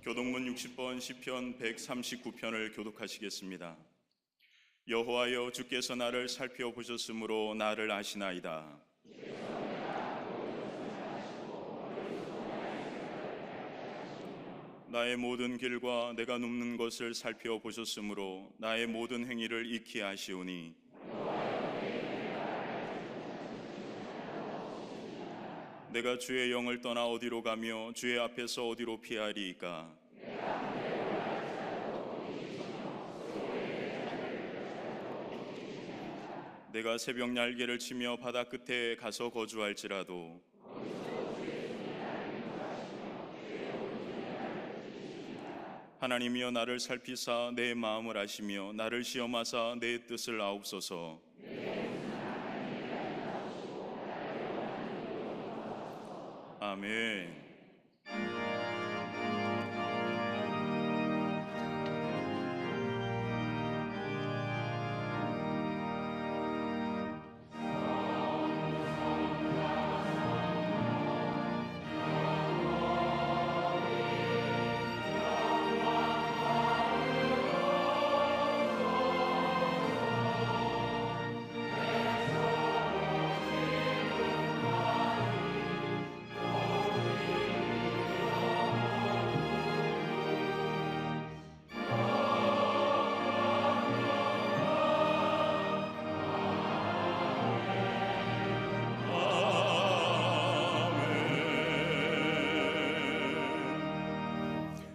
교독문 60번 시편 139편을 교독하시겠습니다. 여호와여, 주께서 나를 살펴보셨으므로 나를 아시나이다. 나의 모든 길과 내가 눕는 것을 살펴보셨으므로 나의 모든 행위를 익히 아시오니 내가 주의 영을 떠나 어디로 가며 주의 앞에서 어디로 피하리이까? 내가 새벽 날개를 치며 바다 끝에 가서 거주할지라도 하나님이여, 나를 살피사 내 마음을 아시며 나를 시험하사 내 뜻을 아옵소서. 아멘.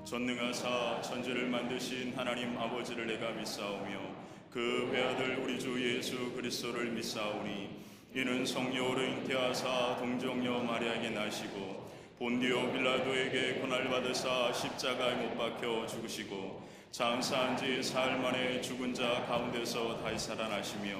전능하사 천지를 만드신 하나님 아버지를 내가 믿사오며 그 외아들 우리 주 예수 그리스도를 믿사오니 이는 성령으로 잉태하사 동정녀 마리아에게 나시고 본디오 빌라도에게 고난을 받으사 십자가에 못 박혀 죽으시고 장사한 지 사흘 만에 죽은 자 가운데서 다시 살아나시며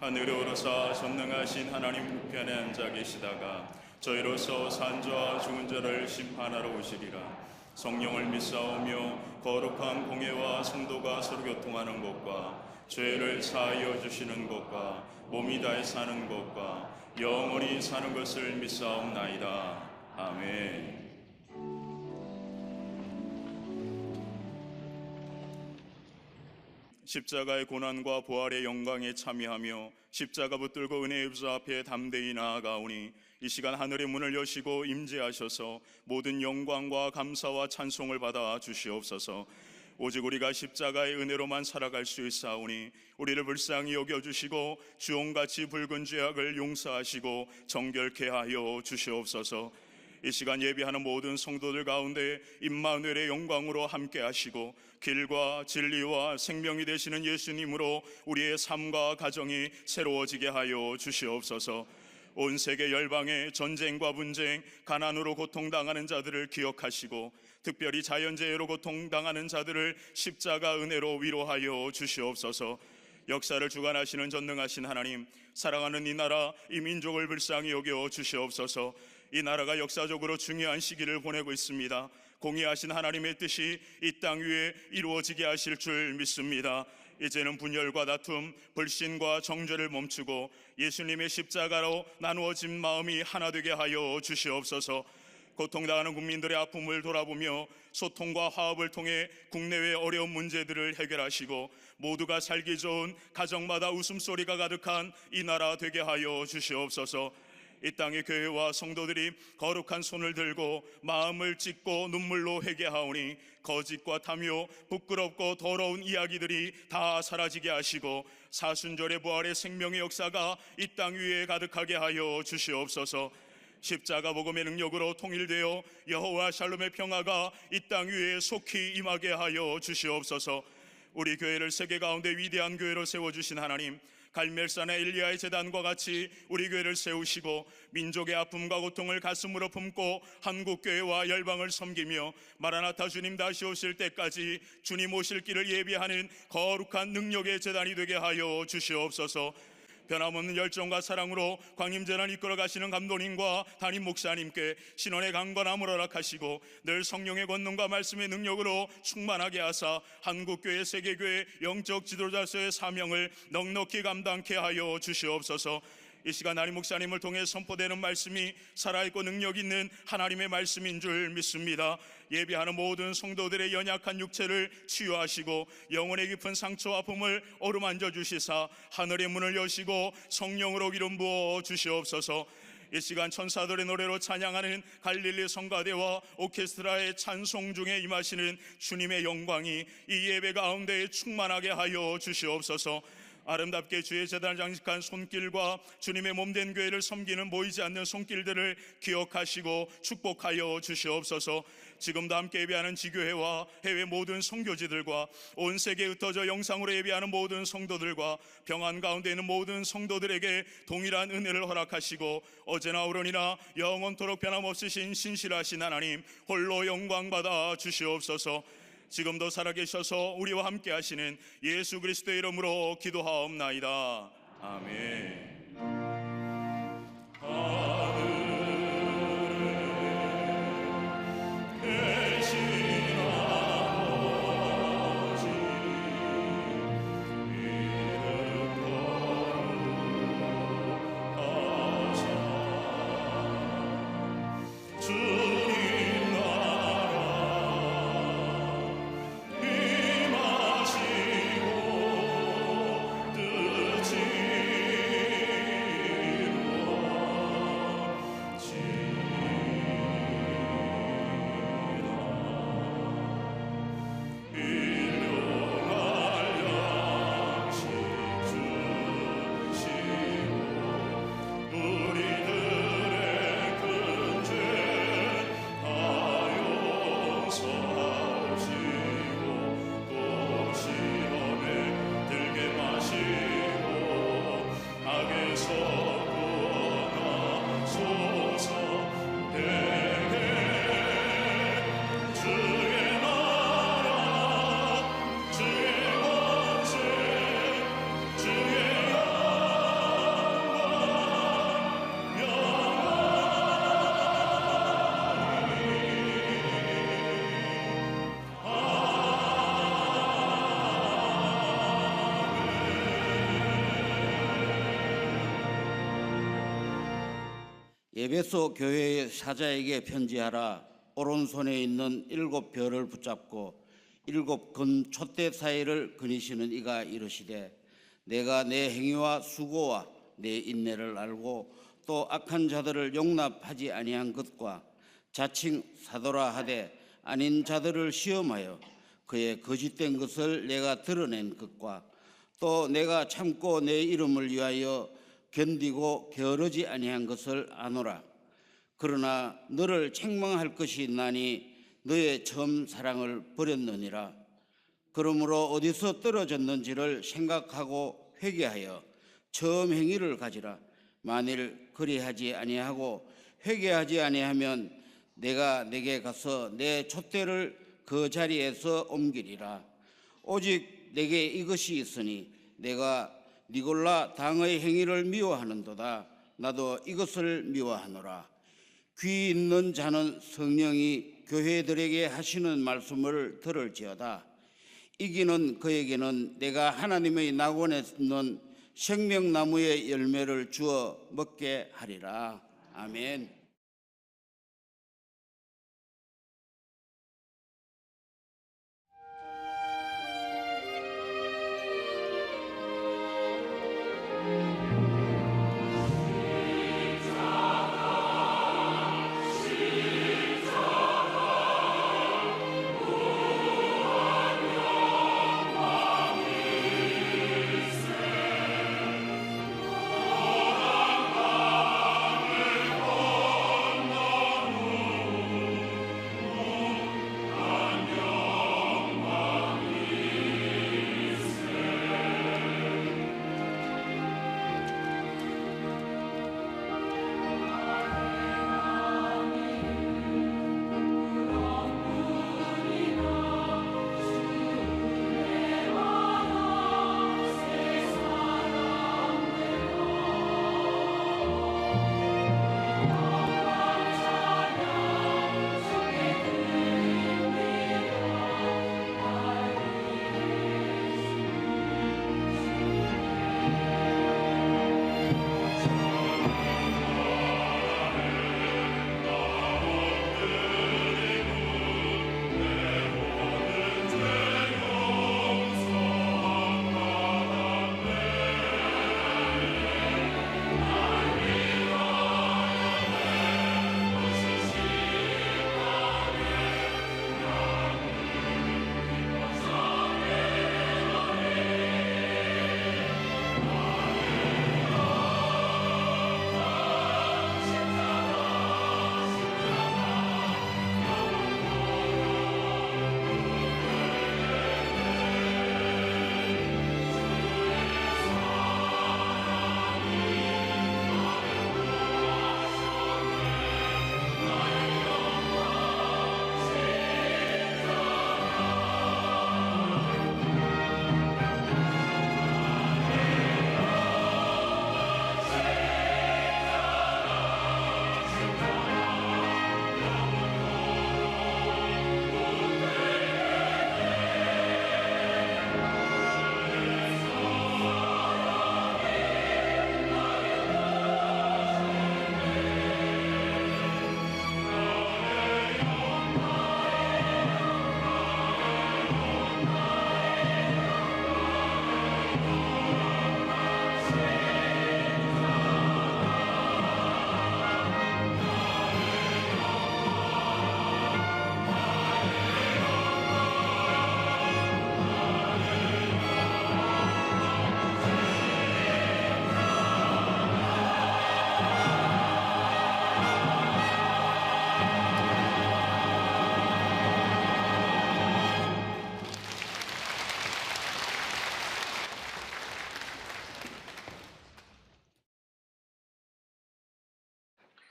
하늘에 오르사 전능하신 하나님 우편에 앉아 계시다가 저희로서 산 자와 죽은 자를 심판하러 오시리라. 성령을 믿사오며 거룩한 공예와 성도가 서로 교통하는 것과 죄를 사하여 주시는 것과 몸이 다해 사는 것과 영원히 사는 것을 믿사옵나이다. 아멘. 십자가의 고난과 부활의 영광에 참여하며 십자가 붙들고 은혜의 주 앞에 담대히 나아가오니 이 시간 하늘의 문을 여시고 임재하셔서 모든 영광과 감사와 찬송을 받아 주시옵소서. 오직 우리가 십자가의 은혜로만 살아갈 수 있사오니 우리를 불쌍히 여겨주시고 주홍같이 붉은 죄악을 용서하시고 정결케 하여 주시옵소서. 이 시간 예배하는 모든 성도들 가운데 임마누엘의 영광으로 함께 하시고 길과 진리와 생명이 되시는 예수님으로 우리의 삶과 가정이 새로워지게 하여 주시옵소서. 온 세계 열방의 전쟁과 분쟁, 가난으로 고통당하는 자들을 기억하시고 특별히 자연재해로 고통당하는 자들을 십자가 은혜로 위로하여 주시옵소서. 역사를 주관하시는 전능하신 하나님, 사랑하는 이 나라, 이 민족을 불쌍히 여겨 주시옵소서. 이 나라가 역사적으로 중요한 시기를 보내고 있습니다. 공의하신 하나님의 뜻이 이 땅 위에 이루어지게 하실 줄 믿습니다. 이제는 분열과 다툼, 불신과 정죄를 멈추고 예수님의 십자가로 나누어진 마음이 하나 되게 하여 주시옵소서. 고통당하는 국민들의 아픔을 돌아보며 소통과 화합을 통해 국내외 어려운 문제들을 해결하시고 모두가 살기 좋은 가정마다 웃음소리가 가득한 이 나라 되게 하여 주시옵소서. 이 땅의 교회와 성도들이 거룩한 손을 들고 마음을 찢고 눈물로 회개하오니 거짓과 탐욕, 부끄럽고 더러운 이야기들이 다 사라지게 하시고 사순절의 부활의 생명의 역사가 이 땅 위에 가득하게 하여 주시옵소서. 십자가 복음의 능력으로 통일되어 여호와 샬롬의 평화가 이 땅 위에 속히 임하게 하여 주시옵소서. 우리 교회를 세계 가운데 위대한 교회로 세워주신 하나님, 갈멜산의 엘리야의 제단과 같이 우리 교회를 세우시고 민족의 아픔과 고통을 가슴으로 품고 한국교회와 열방을 섬기며 마라나타 주님 다시 오실 때까지 주님 오실 길을 예비하는 거룩한 능력의 제단이 되게 하여 주시옵소서. 변함없는 열정과 사랑으로 광림제단 이끌어 가시는 감독님과 담임 목사님께 신원의 강건함을 허락하시고 늘 성령의 권능과 말씀의 능력으로 충만하게 하사 한국교회 세계교회 영적 지도자로서의 사명을 넉넉히 감당케 하여 주시옵소서. 이 시간 담임 목사님을 통해 선포되는 말씀이 살아있고 능력 있는 하나님의 말씀인 줄 믿습니다. 예비하는 모든 성도들의 연약한 육체를 치유하시고 영혼의 깊은 상처와 아픔을 어루만져 주시사 하늘의 문을 여시고 성령으로 기름 부어 주시옵소서. 이 시간 천사들의 노래로 찬양하는 갈릴리 성가대와 오케스트라의 찬송 중에 임하시는 주님의 영광이 이 예배 가운데에 충만하게 하여 주시옵소서. 아름답게 주의 제단을 장식한 손길과 주님의 몸된 교회를 섬기는 보이지 않는 손길들을 기억하시고 축복하여 주시옵소서. 지금도 함께 예배하는 지교회와 해외 모든 선교지들과 온 세계에 흩어져 영상으로 예배하는 모든 성도들과 평안 가운데 있는 모든 성도들에게 동일한 은혜를 허락하시고 어제나 오늘이나 영원토록 변함없으신 신실하신 하나님 홀로 영광받아 주시옵소서. 지금도 살아계셔서 우리와 함께 하시는 예수 그리스도의 이름으로 기도하옵나이다. 아멘. 에베소 교회의 사자에게 편지하라. 오른손에 있는 7별을 붙잡고 7금 촛대 사이를 거니시는 이가 이르시되 내가 내 행위와 수고와 내 인내를 알고 또 악한 자들을 용납하지 아니한 것과 자칭 사도라 하되 아닌 자들을 시험하여 그의 거짓된 것을 내가 드러낸 것과 또 내가 참고 내 이름을 위하여 견디고 게으르지 아니한 것을 아노라. 그러나 너를 책망할 것이 있나니 너의 처음 사랑을 버렸느니라. 그러므로 어디서 떨어졌는지를 생각하고 회개하여 처음 행위를 가지라. 만일 그리하지 아니하고 회개하지 아니하면 내가 내게 가서 내 촛대를 그 자리에서 옮기리라. 오직 내게 이것이 있으니 내가 니골라 당의 행위를 미워하는도다. 나도 이것을 미워하노라. 귀 있는 자는 성령이 교회들에게 하시는 말씀을 들을지어다. 이기는 그에게는 내가 하나님의 낙원에 있는 생명나무의 열매를 주어 먹게 하리라. 아멘.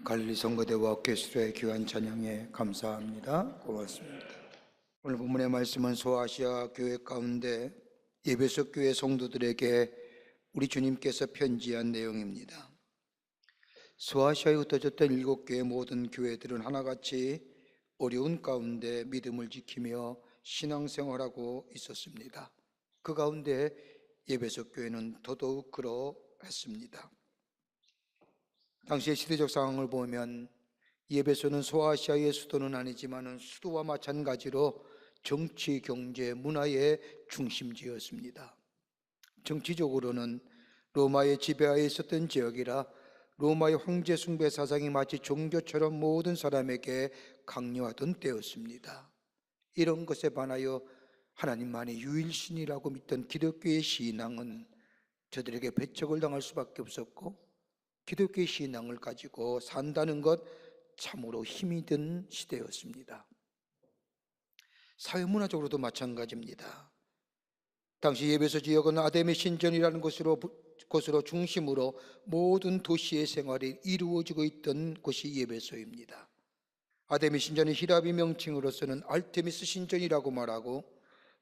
갈릴리 성거대와 게스트의 귀한 찬양에 감사합니다. 고맙습니다. 오늘 본문의 말씀은 소아시아 교회 가운데 에베소 교회 성도들에게 우리 주님께서 편지한 내용입니다. 소아시아에 흩어졌던 7개의 모든 교회들은 하나같이 어려운 가운데 믿음을 지키며 신앙생활하고 있었습니다. 그 가운데 에베소 교회는 더더욱 그러했습니다. 당시의 시대적 상황을 보면 에베소는 소아시아의 수도는 아니지만 수도와 마찬가지로 정치, 경제, 문화의 중심지였습니다. 정치적으로는 로마의 지배하에 있었던 지역이라 로마의 황제 숭배 사상이 마치 종교처럼 모든 사람에게 강요하던 때였습니다. 이런 것에 반하여 하나님만이 유일신이라고 믿던 기독교의 신앙은 저들에게 배척을 당할 수밖에 없었고, 기독교의 신앙을 가지고 산다는 것 참으로 힘이 든 시대였습니다. 사회문화적으로도 마찬가지입니다. 당시 에베소 지역은 아담의 신전이라는 곳으로 중심으로 모든 도시의 생활이 이루어지고 있던 곳이 에베소입니다. 아담의 신전의 히라비 명칭으로서는 알테미스 신전이라고 말하고,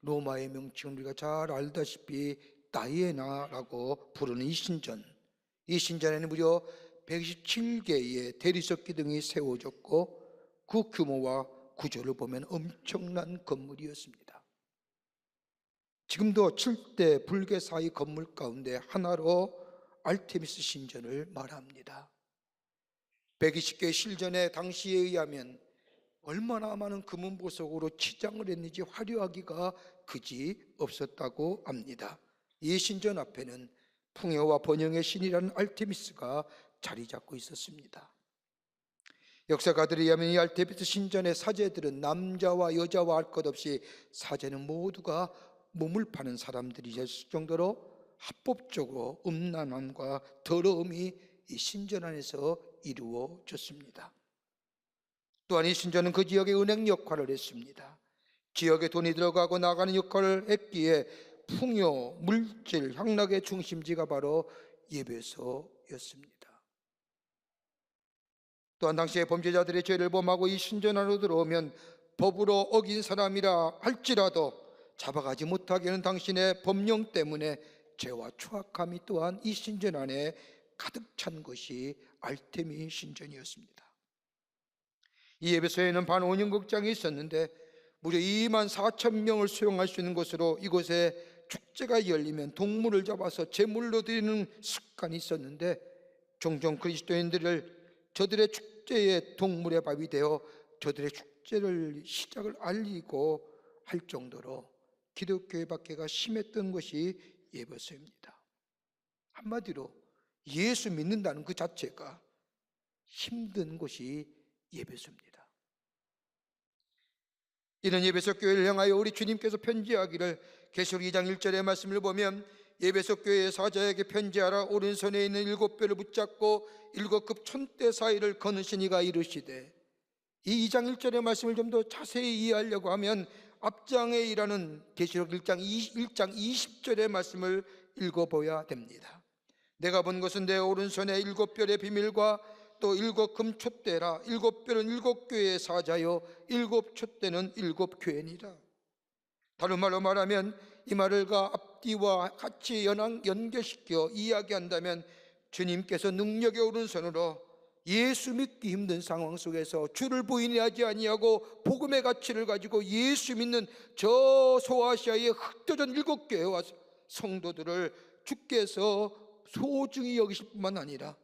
로마의 명칭은 우리가 잘 알다시피 다이애나라고 부르는 이 신전에는 무려 127개의 대리석 기둥이 세워졌고, 그 규모와 구조를 보면 엄청난 건물이었습니다. 지금도 7대 불개사의 건물 가운데 하나로 알테미스 신전을 말합니다. 120개의 실전에 당시에 의하면 얼마나 많은 금은보석으로 치장을 했는지 화려하기가 그지 없었다고 합니다. 이 신전 앞에는 풍요와 번영의 신이라는 알테미스가 자리 잡고 있었습니다. 역사가들에 의하면 이 알테미스 신전의 사제들은 남자와 여자와 할 것 없이 사제는 모두가 몸을 파는 사람들이었을 정도로 합법적으로 음란함과 더러움이 이 신전 안에서 이루어졌습니다. 또한 이 신전은 그 지역의 은행 역할을 했습니다. 지역에 돈이 들어가고 나가는 역할을 했기에 풍요, 물질, 향락의 중심지가 바로 에베소였습니다. 또한 당시에 범죄자들의 죄를 범하고 이 신전 안으로 들어오면 법으로 어긴 사람이라 할지라도 잡아가지 못하게 하는 당신의 법령 때문에 죄와 추악함이 또한 이 신전 안에 가득 찬 것이 알테미 신전이었습니다. 이 에베소에는 반원형극장이 있었는데 무려 2만 4천 명을 수용할 수 있는 곳으로, 이곳에 축제가 열리면 동물을 잡아서 제물로 드리는 습관이 있었는데, 종종 그리스도인들을 저들의 축제의 동물의 밥이 되어 저들의 축제를 시작을 알리고 할 정도로 기독교의 박해가 심했던 것이 에베소입니다. 한마디로 예수 믿는다는 그 자체가 힘든 곳이 에베소입니다. 이런 에베소 교회를 향하여 우리 주님께서 편지하기를 계시록 2장 1절의 말씀을 보면, 에베소 교회의 사자에게 편지하라. 오른손에 있는 7뼈를 붙잡고 7급 촛대 사이를 거느시니가 이르시되, 이 2장 1절의 말씀을 좀 더 자세히 이해하려고 하면 앞장에 일하는 계시록 1장 20절의 말씀을 읽어보아야 됩니다. 내가 본 것은 내 오른손에 7뼈의 비밀과 또 7금 촛대라. 7뼈는 7교회의 사자요 7촛대는 7교회니라. 다른 말로 말하면 이 말을가 앞뒤와 같이 연결시켜 이야기한다면, 주님께서 능력의 오른손으로 예수 믿기 힘든 상황 속에서 주를 부인하지 아니하고 복음의 가치를 가지고 예수 믿는 저 소아시아의 흩어진 7교회와 성도들을 주께서 소중히 여기실 뿐만 아니라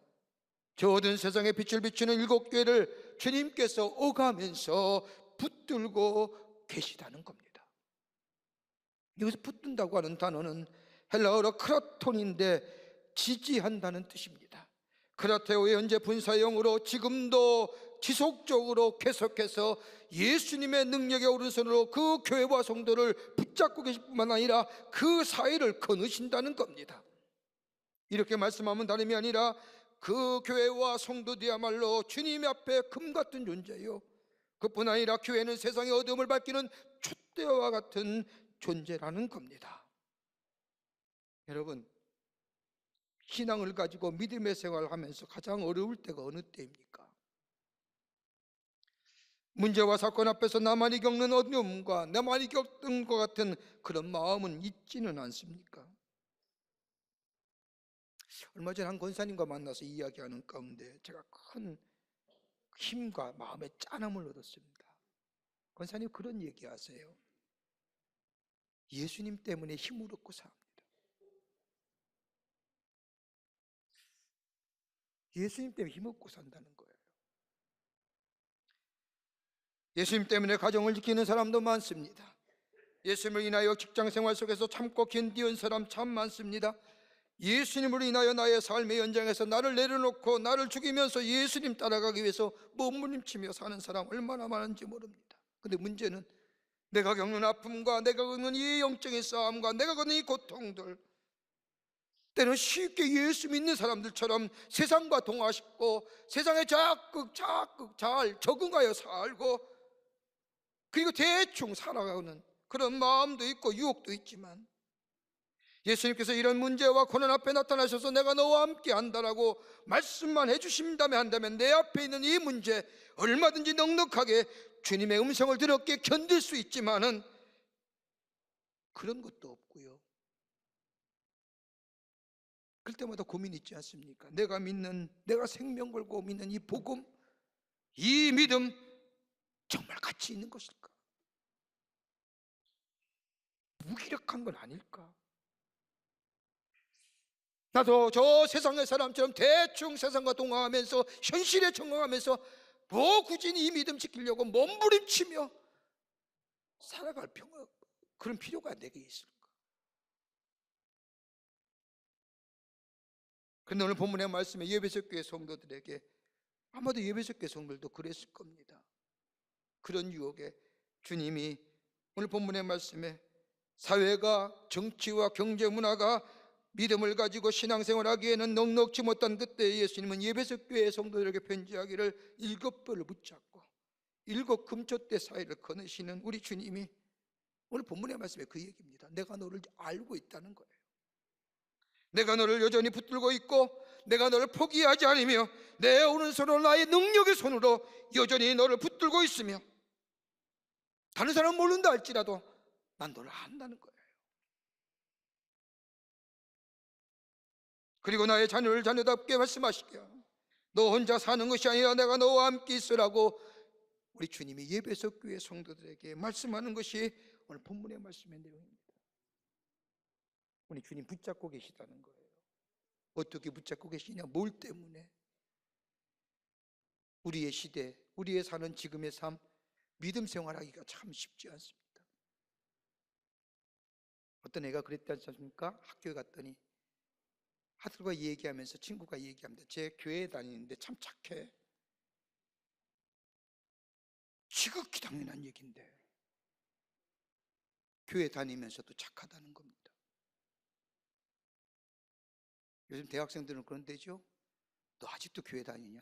저 어두운 세상에 빛을 비추는 7교회를 주님께서 오가면서 붙들고 계시다는 겁니다. 여기서 붙든다고 하는 단어는 헬라어로 크라톤인데 지지한다는 뜻입니다. 크라테오의 현재 분사형으로 지금도 지속적으로 계속해서 예수님의 능력의 오른손으로 그 교회와 성도를 붙잡고 계실 뿐만 아니라 그 사이를 거느신다는 겁니다. 이렇게 말씀하면 다름이 아니라 그 교회와 성도들이야말로 주님 앞에 금 같은 존재요, 그뿐 아니라 교회는 세상의 어둠을 밝히는 촛대와 같은 존재라는 겁니다. 여러분, 신앙을 가지고 믿음의 생활을 하면서 가장 어려울 때가 어느 때입니까? 문제와 사건 앞에서 나만이 겪는 어려움과 나만이 겪던 것 같은 그런 마음은 있지는 않습니까? 얼마 전에 한 권사님과 만나서 이야기하는 가운데 제가 큰 힘과 마음의 짠함을 얻었습니다. 권사님 그런 얘기하세요. 예수님 때문에 힘을 얻고 삽니다. 예수님 때문에 힘 얻고 산다는 거예요. 예수님 때문에 가정을 지키는 사람도 많습니다. 예수님을 인하여 직장생활 속에서 참고 견디온 사람 참 많습니다. 예수님을 인하여 나의 삶의 연장에서 나를 내려놓고 나를 죽이면서 예수님 따라가기 위해서 몸부림치며 사는 사람 얼마나 많은지 모릅니다. 근데 문제는 내가 겪는 아픔과 내가 겪는 이 영적인 싸움과 내가 겪는 이 고통들, 때는 쉽게 예수 믿는 사람들처럼 세상과 동화시고 세상에 자꾸 잘 적응하여 살고 그리고 대충 살아가는 그런 마음도 있고 유혹도 있지만, 예수님께서 이런 문제와 고난 앞에 나타나셔서 내가 너와 함께 한다라고 말씀만 해주신다면 내 앞에 있는 이 문제 얼마든지 넉넉하게 주님의 음성을 들었기에 견딜 수 있지만은 그런 것도 없고요. 그럴 때마다 고민이 있지 않습니까? 내가 믿는, 내가 생명 걸고 믿는 이 복음, 이 믿음 정말 가치 있는 것일까? 무기력한 건 아닐까? 나도 저 세상의 사람처럼 대충 세상과 동화하면서 현실에 적응하면서 뭐 굳이 이 믿음 지키려고 몸부림치며 살아갈 그런 필요가 내게 있을까? 그런데 오늘 본문의 말씀에 에베소 교회 성도들에게, 아마도 에베소 교회 성도들도 그랬을 겁니다. 그런 유혹에 주님이 오늘 본문의 말씀에 사회가, 정치와 경제 문화가 믿음을 가지고 신앙생활하기에는 넉넉지 못한 그때 예수님은 에베소 교회 성도들에게 편지하기를 7뼈를 붙잡고 7 금촛대 사이를 거느시는 우리 주님이 오늘 본문의 말씀에 그 얘기입니다. 내가 너를 알고 있다는 거예요. 내가 너를 여전히 붙들고 있고 내가 너를 포기하지 않으며 내 오른손으로 나의 능력의 손으로 여전히 너를 붙들고 있으며 다른 사람은 모른다 할지라도 난 너를 안다는 거예요. 그리고 나의 자녀를 자녀답게 말씀하시기야 너 혼자 사는 것이 아니라 내가 너와 함께 있으라고 우리 주님이 에베소 교회 성도들에게 말씀하는 것이 오늘 본문의 말씀의 내용입니다. 우리 주님 붙잡고 계시다는 거예요. 어떻게 붙잡고 계시냐? 뭘 때문에? 우리의 시대, 우리의 사는 지금의 삶, 믿음 생활하기가 참 쉽지 않습니다. 어떤 애가 그랬지 않습니까? 학교에 갔더니 아들과 얘기하면서, 친구가 얘기합니다. 제 교회에 다니는데 참 착해. 지극히 당연한 얘기인데 교회 다니면서도 착하다는 겁니다. 요즘 대학생들은 그런데죠. 너 아직도 교회 다니냐?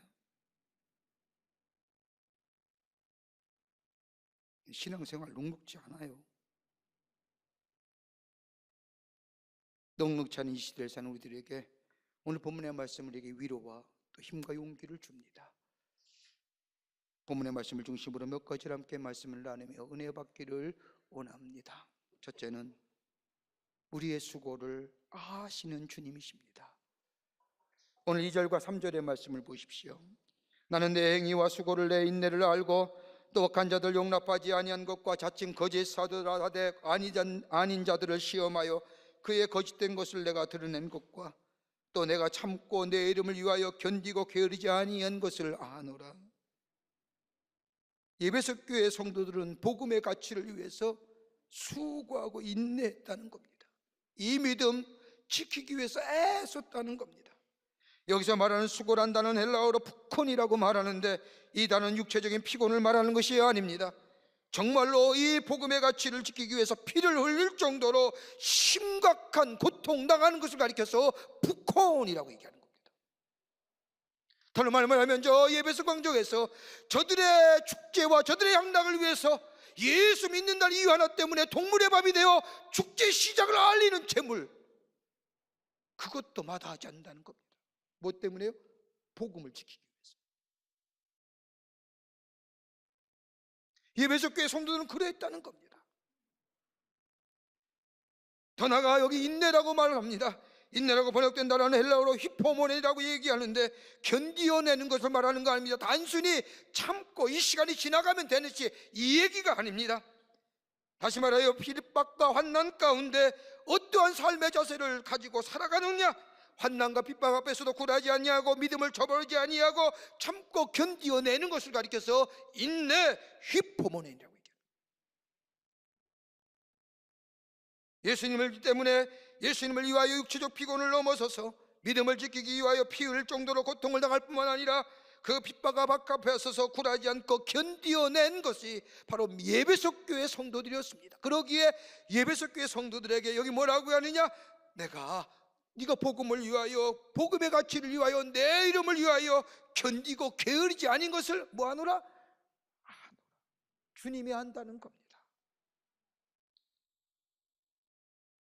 신앙생활 녹록지 않아요. 넉넉지 않은 이 시대를 사는 우리들에게 오늘 본문의 말씀을 우리에게 위로와 또 힘과 용기를 줍니다. 본문의 말씀을 중심으로 몇 가지를 함께 말씀을 나누며 은혜 받기를 원합니다. 첫째는 우리의 수고를 아시는 주님이십니다. 오늘 2절과 3절의 말씀을 보십시오. 나는 내 행위와 수고를 내 인내를 알고 또 악한 자들 용납하지 아니한 것과 자칭 거짓 사도라 하되 아닌 자들을 시험하여 그의 거짓된 것을 내가 드러낸 것과 또 내가 참고 내 이름을 위하여 견디고 게으르지 아니한 것을 아노라. 에베소 교회 성도들은 복음의 가치를 위해서 수고하고 인내했다는 겁니다. 이 믿음 지키기 위해서 애썼다는 겁니다. 여기서 말하는 수고란다는 헬라어로 푸콘이라고 말하는데 이 단어는 육체적인 피곤을 말하는 것이 아닙니다. 정말로 이 복음의 가치를 지키기 위해서 피를 흘릴 정도로 심각한 고통 당하는 것을 가리켜서 푸콘이라고 얘기하는 겁니다. 다른 말을 하면 저 에베소 광장에서 저들의 축제와 저들의 향락을 위해서 예수 믿는 날 이유 하나 때문에 동물의 밥이 되어 축제 시작을 알리는 재물, 그것도 마다하지 않는다는 겁니다. 뭐 때문에요? 복음을 지키기 위해서. 예배소 교회 성도들은 그랬다는 겁니다. 더 나아가 여기 인내라고 말을 합니다. 인내라고 번역된 단어는 헬라어로 히포모네라고 얘기하는데 견디어내는 것을 말하는 거 아닙니다. 단순히 참고 이 시간이 지나가면 되는지 이 얘기가 아닙니다. 다시 말하여 핍박과 환난 가운데 어떠한 삶의 자세를 가지고 살아가느냐, 환난과 핍박 앞에서도 굴하지 아니하고 믿음을 저버리지 아니하고 참고 견디어내는 것을 가리켜서 인내 히포모네라고 얘기합니다. 예수님을 때문에 예수님을 위하여 육체적 피곤을 넘어서서 믿음을 지키기 위하여 피 흘릴 정도로 고통을 당할 뿐만 아니라 그 핍박과 박 앞에 서서 굴하지 않고 견디어낸 것이 바로 예배소 교회 성도들이었습니다. 그러기에 예배소 교회 성도들에게 여기 뭐라고 하느냐, 네가 복음을 위하여, 복음의 가치를 위하여, 내 이름을 위하여 견디고 게으르지 아닌 것을 뭐하노라? 주님이 한다는 겁니다.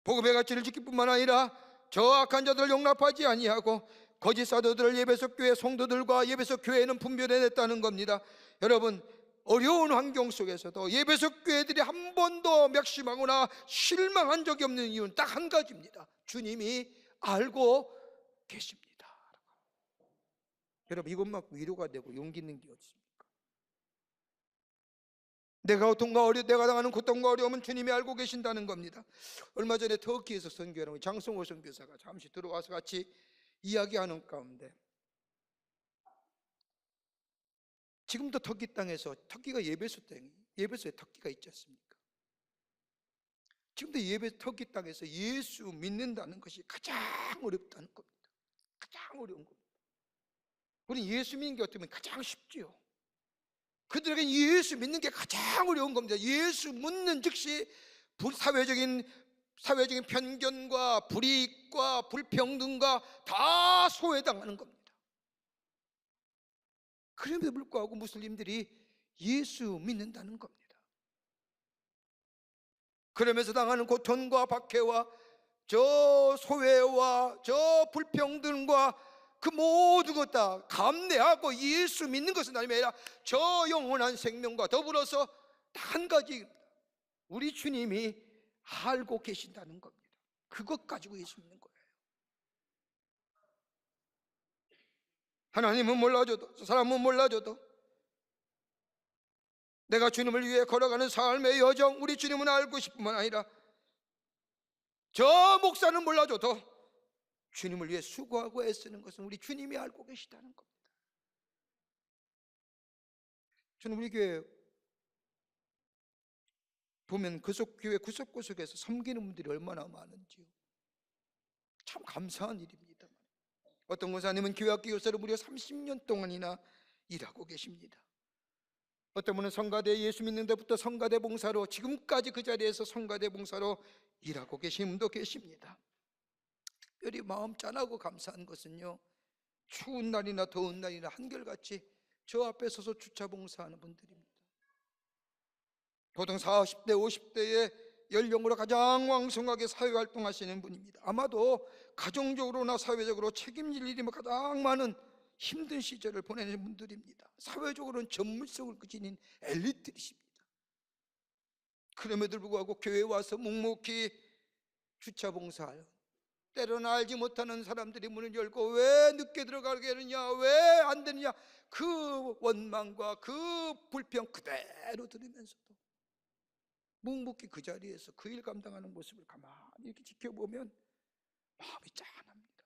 복음의 가치를 지킬 뿐만 아니라 저 악한 자들을 용납하지 아니하고 거짓 사도들을 예배소 교회 성도들과 예배소 교회는 분별해냈다는 겁니다. 여러분, 어려운 환경 속에서도 예배소 교회들이 한 번도 맥심하거나 실망한 적이 없는 이유는 딱 한 가지입니다. 주님이 알고 계십니다. 여러분, 이것만 위로가 되고 용기 있는 게 어디 있습니까? 내가 당하는 고통과 어려움은 주님이 알고 계신다는 겁니다. 얼마 전에 터키에서 선교하는 장성호 선교사가 잠시 들어와서 같이 이야기하는 가운데, 지금도 터키 땅에서, 터키가 예배소에 터키가 있지 않습니까? 지금도 터키 땅에서 예수 믿는다는 것이 가장 어렵다는 겁니다. 가장 어려운 겁니다. 우리는 예수 믿는 게 어떻게 보면 가장 쉽지요. 그들에겐 예수 믿는 게 가장 어려운 겁니다. 예수 믿는 즉시 사회적인 편견과 불이익과 불평등과 다 소외당하는 겁니다. 그럼에도 불구하고 무슬림들이 예수 믿는다는 겁니다. 그러면서 당하는 고통과 박해와 저 소외와 저 불평등과 그 모든 것 다 감내하고 예수 믿는 것은 아니라 저 영원한 생명과 더불어서 한 가지, 우리 주님이 알고 계신다는 겁니다. 그것 가지고 예수 믿는 거예요. 하나님은 몰라줘도, 사람은 몰라줘도, 내가 주님을 위해 걸어가는 삶의 여정, 우리 주님은 알고 싶을 뿐만 아니라 저 목사는 몰라줘도 주님을 위해 수고하고 애쓰는 것은 우리 주님이 알고 계시다는 겁니다. 저는 우리 교회 보면 교회 구석구석에서 섬기는 분들이 얼마나 많은지요. 참 감사한 일입니다. 어떤 권사님은 교회학교 교사로 무려 30년 동안이나 일하고 계십니다. 어떤 분은 성가대, 예수 믿는 데부터 성가대 봉사로 지금까지 그 자리에서 성가대 봉사로 일하고 계신 분도 계십니다. 특별히 마음 짠하고 감사한 것은요, 추운 날이나 더운 날이나 한결같이 저 앞에 서서 주차 봉사하는 분들입니다. 보통 40대, 50대의 연령으로 가장 왕성하게 사회활동하시는 분입니다. 아마도 가정적으로나 사회적으로 책임질 일이 가장 많은 힘든 시절을 보내는 분들입니다. 사회적으로는 전문성을 지닌 엘리트이십니다. 그럼에도 불구하고 교회에 와서 묵묵히 주차 봉사하여, 때로는 알지 못하는 사람들이 문을 열고 왜 늦게 들어가게 하느냐, 왜 안 되느냐, 그 원망과 그 불평 그대로 들으면서도 묵묵히 그 자리에서 그 일 감당하는 모습을 가만히 이렇게 지켜보면 마음이 짠합니다.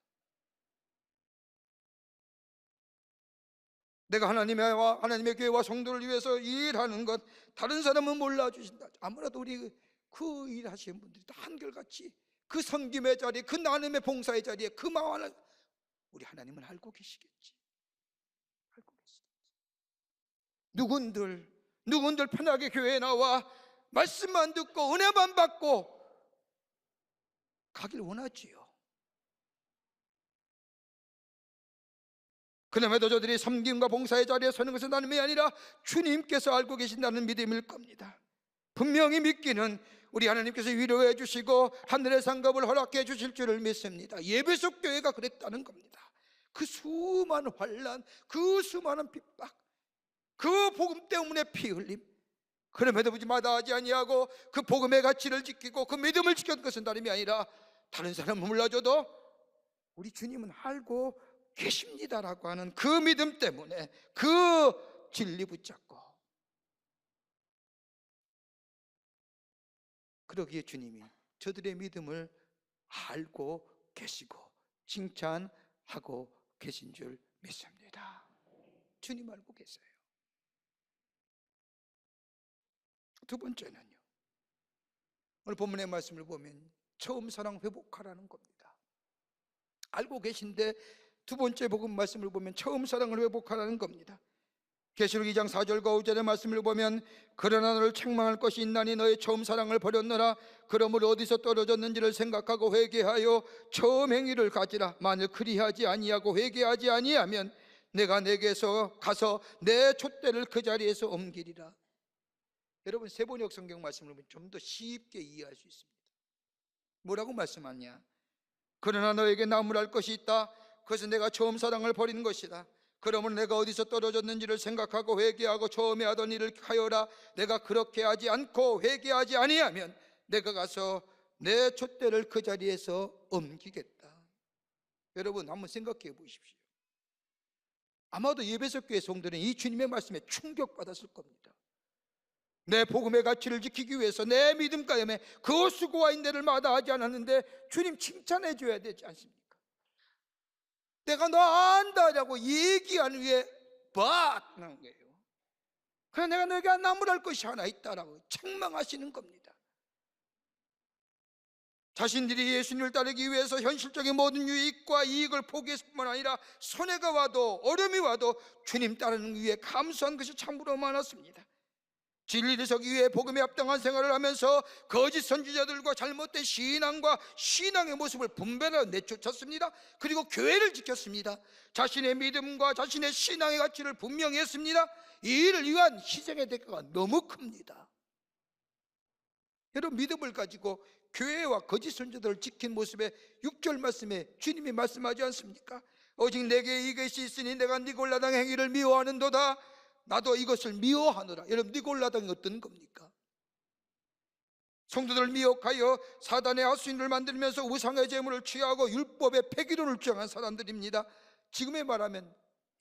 내가 하나님의 교회와 성도를 위해서 일하는 것, 다른 사람은 몰라주신다. 아무래도 우리 그 일하시는 분들이 다 한결같이 그 섬김의 자리, 그 나눔의 봉사의 자리에 그 마음을 우리 하나님은 알고 계시겠지. 알고 계시겠지. 누군들 편하게 교회에 나와 말씀만 듣고 은혜만 받고 가길 원하지요. 그럼에도 저들이 섬김과 봉사의 자리에 서는 것은 나눔이 아니라 주님께서 알고 계신다는 믿음일 겁니다. 분명히 믿기는 우리 하나님께서 위로해 주시고 하늘의 상급을 허락해 주실 줄을 믿습니다. 예배소 교회가 그랬다는 겁니다. 그 수많은 환난, 그 수많은 핍박, 그 복음 때문에 피 흘림, 그럼에도 불구하고 마다하지 아니하고 그 복음의 가치를 지키고 그 믿음을 지켰던 것은 다름이 아니라 다른 사람은 몰라줘도 우리 주님은 알고 계십니다라고 하는 그 믿음 때문에 그 진리 붙잡고, 그러기에 주님이 저들의 믿음을 알고 계시고 칭찬하고 계신 줄 믿습니다. 주님 알고 계세요. 두 번째는요, 오늘 본문의 말씀을 보면 처음 사랑 회복하라는 겁니다. 알고 계신데 두 번째 복음 말씀을 보면 처음 사랑을 회복하라는 겁니다. 계시록 2장 4절과 5절의 말씀을 보면 그러나 너를 책망할 것이 있나니 너의 처음 사랑을 버렸노라. 그러므로 어디서 떨어졌는지를 생각하고 회개하여 처음 행위를 가지라. 만일 그리하지 아니하고 회개하지 아니하면 내가 내게서 가서 내 촛대를 그 자리에서 옮기리라. 여러분, 세번역 성경 말씀을 보면 좀 더 쉽게 이해할 수 있습니다. 뭐라고 말씀하냐? 그러나 너에게 나무랄 것이 있다. 그것은 내가 처음 사랑을 버린 것이다. 그러면 내가 어디서 떨어졌는지를 생각하고 회개하고 처음에 하던 일을 하여라. 내가 그렇게 하지 않고 회개하지 아니하면 내가 가서 내 촛대를 그 자리에서 옮기겠다. 여러분, 한번 생각해 보십시오. 아마도 예배석 교회 성도는 이 주님의 말씀에 충격받았을 겁니다. 내 복음의 가치를 지키기 위해서 내 믿음 가운데 그 수고와 인내를 마다하지 않았는데 주님 칭찬해 줘야 되지 않습니까? 내가 너 안다라고 얘기한 후에 나온 거예요. 그래서 내가 너에게 나무랄 것이 하나 있다라고 책망하시는 겁니다. 자신들이 예수님을 따르기 위해서 현실적인 모든 유익과 이익을 포기했을 뿐만 아니라 손해가 와도 어려움이 와도 주님 따르는 위해 감수한 것이 참으로 많았습니다. 진리를 서기 위해 복음에 합당한 생활을 하면서 거짓 선지자들과 잘못된 신앙과 신앙의 모습을 분별하여 내쫓았습니다. 그리고 교회를 지켰습니다. 자신의 믿음과 자신의 신앙의 가치를 분명히 했습니다. 이 일을 위한 희생의 대가가 너무 큽니다. 여러분, 믿음을 가지고 교회와 거짓 선지자들을 지킨 모습에 6절 말씀에 주님이 말씀하지 않습니까? 오직 내게 이것이 있으니 내가 니골라당 행위를 미워하는도다. 나도 이것을 미워하노라. 여러분, 니골라당이 어떤 겁니까? 성도들을 미혹하여 사단의 하수인을 만들면서 우상의 제물을 취하고 율법의 폐기론을 주장한 사람들입니다. 지금에 말하면,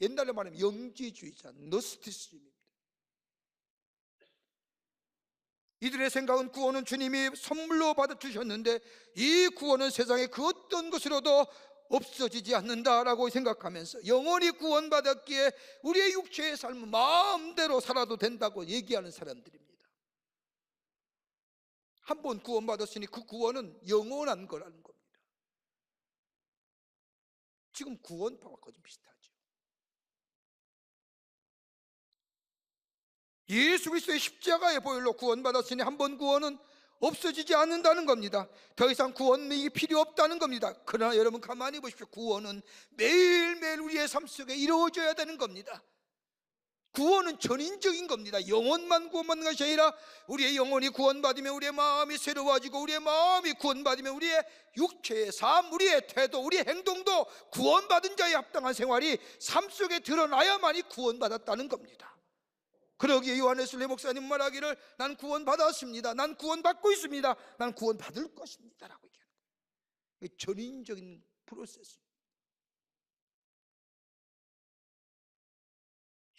옛날에 말하면 영지주의자, 노스티즘입니다. 이들의 생각은 구원은 주님이 선물로 받아주셨는데 이 구원은 세상의 그 어떤 것으로도 없어지지 않는다라고 생각하면서 영원히 구원받았기에 우리의 육체의 삶은 마음대로 살아도 된다고 얘기하는 사람들입니다. 한번 구원받았으니 그 구원은 영원한 거라는 겁니다. 지금 구원파와 거의 비슷하죠. 예수 그리스도의 십자가의 보혈로 구원받았으니 한 번 구원은 없어지지 않는다는 겁니다. 더 이상 구원이 필요 없다는 겁니다. 그러나 여러분 가만히 보십시오. 구원은 매일매일 우리의 삶 속에 이루어져야 되는 겁니다. 구원은 전인적인 겁니다. 영혼만 구원받는 것이 아니라 우리의 영혼이 구원받으면 우리의 마음이 새로워지고 우리의 마음이 구원받으면 우리의 육체의 삶, 우리의 태도, 우리의 행동도 구원받은 자에 합당한 생활이 삶 속에 드러나야만이 구원받았다는 겁니다. 그러기에 요한의 목사님 말하기를 난 구원받았습니다. 난 구원받고 있습니다. 난 구원받을 것입니다 라고 얘기하는 거예요. 전인적인 프로세스입니다.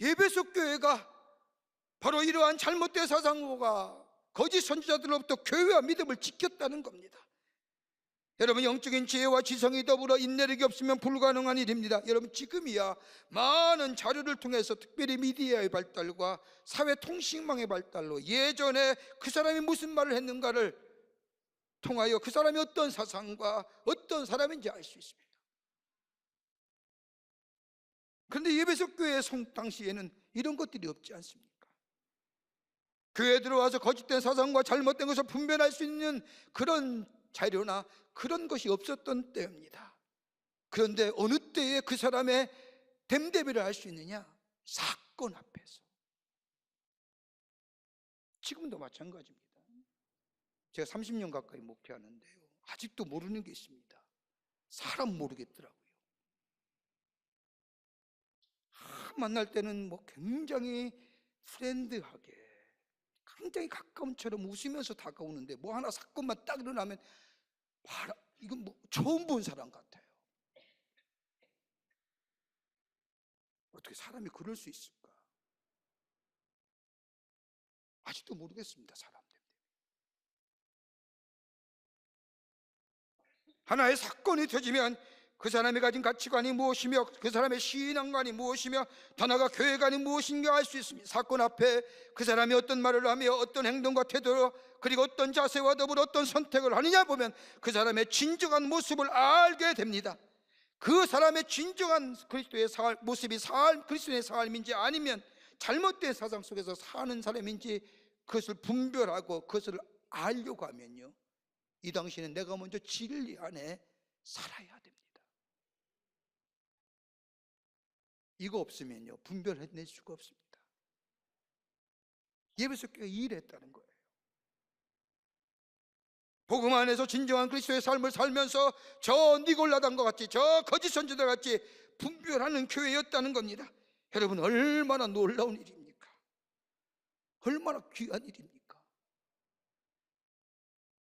예배석 교회가 바로 이러한 잘못된 사상과 거짓 선지자들로부터 교회와 믿음을 지켰다는 겁니다. 여러분, 영적인 지혜와 지성이 더불어 인내력이 없으면 불가능한 일입니다. 여러분, 지금이야 많은 자료를 통해서 특별히 미디어의 발달과 사회통신망의 발달로 예전에 그 사람이 무슨 말을 했는가를 통하여 그 사람이 어떤 사상과 어떤 사람인지 알 수 있습니다. 그런데 예배석 교회 당시에는 이런 것들이 없지 않습니까? 교회에 들어와서 거짓된 사상과 잘못된 것을 분별할 수 있는 그런 자료나 그런 것이 없었던 때입니다. 그런데 어느 때에 그 사람의 됨됨이를 알 수 있느냐? 사건 앞에서. 지금도 마찬가지입니다. 제가 30년 가까이 목회하는데요, 아직도 모르는 게 있습니다. 사람 모르겠더라고요. 만날 때는 굉장히 프렌드하게 굉장히 가까운처럼 웃으면서 다가오는데 뭐 하나 사건만 딱 일어나면 봐라, 이건 뭐 처음 본 사람 같아요. 어떻게 사람이 그럴 수 있을까? 아직도 모르겠습니다. 사람들. 하나의 사건이 터지면 그 사람이 가진 가치관이 무엇이며 그 사람의 신앙관이 무엇이며 더 나아가 교회관이 무엇인가 알 수 있습니다. 사건 앞에 그 사람이 어떤 말을 하며 어떤 행동과 태도 그리고 어떤 자세와 더불어 어떤 선택을 하느냐 보면 그 사람의 진정한 모습을 알게 됩니다. 그 사람의 진정한 그리스도의 모습이 그리스도의 삶인지 아니면 잘못된 사상 속에서 사는 사람인지 그것을 분별하고 그것을 알려고 하면요, 이 당시에는 내가 먼저 진리 안에 살아야 됩니다. 이거 없으면요 분별해낼 수가 없습니다. 예배소 교회가 일했다는 거예요. 복음 안에서 진정한 그리스도의 삶을 살면서 저 니골라당과 같이 저 거짓 선지자 같이 분별하는 교회였다는 겁니다. 여러분, 얼마나 놀라운 일입니까? 얼마나 귀한 일입니까?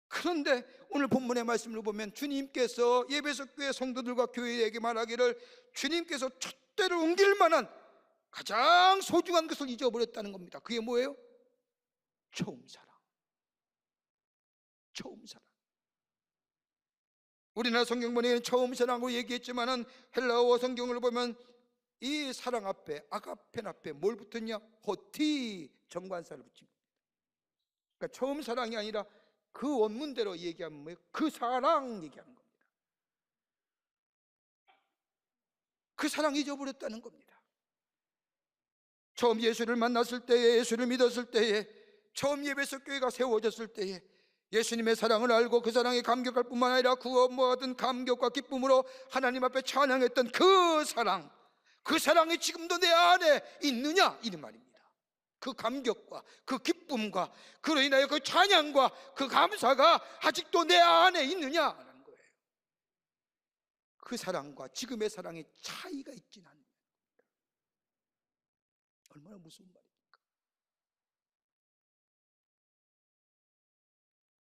그런데 오늘 본문의 말씀을 보면 주님께서 예배소 교회 성도들과 교회에게 말하기를 주님께서 촛대를 옮길 만한 가장 소중한 것을 잊어버렸다는 겁니다. 그게 뭐예요? 처음 사랑. 처음 사랑. 우리나라 성경본에는 처음 사랑으로 얘기했지만은 헬라어 성경을 보면 이 사랑 앞에 아가펜 앞에 뭘 붙었냐? 호티 정관사를 붙입니다. 그러니까 처음 사랑이 아니라 그 원문대로 얘기하면 뭐예요? 그 사랑 얘기하는 겁니다. 그 사랑 잊어버렸다는 겁니다. 처음 예수를 만났을 때에, 예수를 믿었을 때에, 처음 예배소 교회가 세워졌을 때에 예수님의 사랑을 알고 그 사랑에 감격할 뿐만 아니라 그 모든 감격과 기쁨으로 하나님 앞에 찬양했던 그 사랑, 그 사랑이 지금도 내 안에 있느냐 이 말입니다. 그 감격과 그 기쁨과 그로 인하여 그 찬양과 그 감사가 아직도 내 안에 있느냐라는 거예요. 그 사랑과 지금의 사랑에 차이가 있진 않는 겁니다. 얼마나 무서운 말입니까?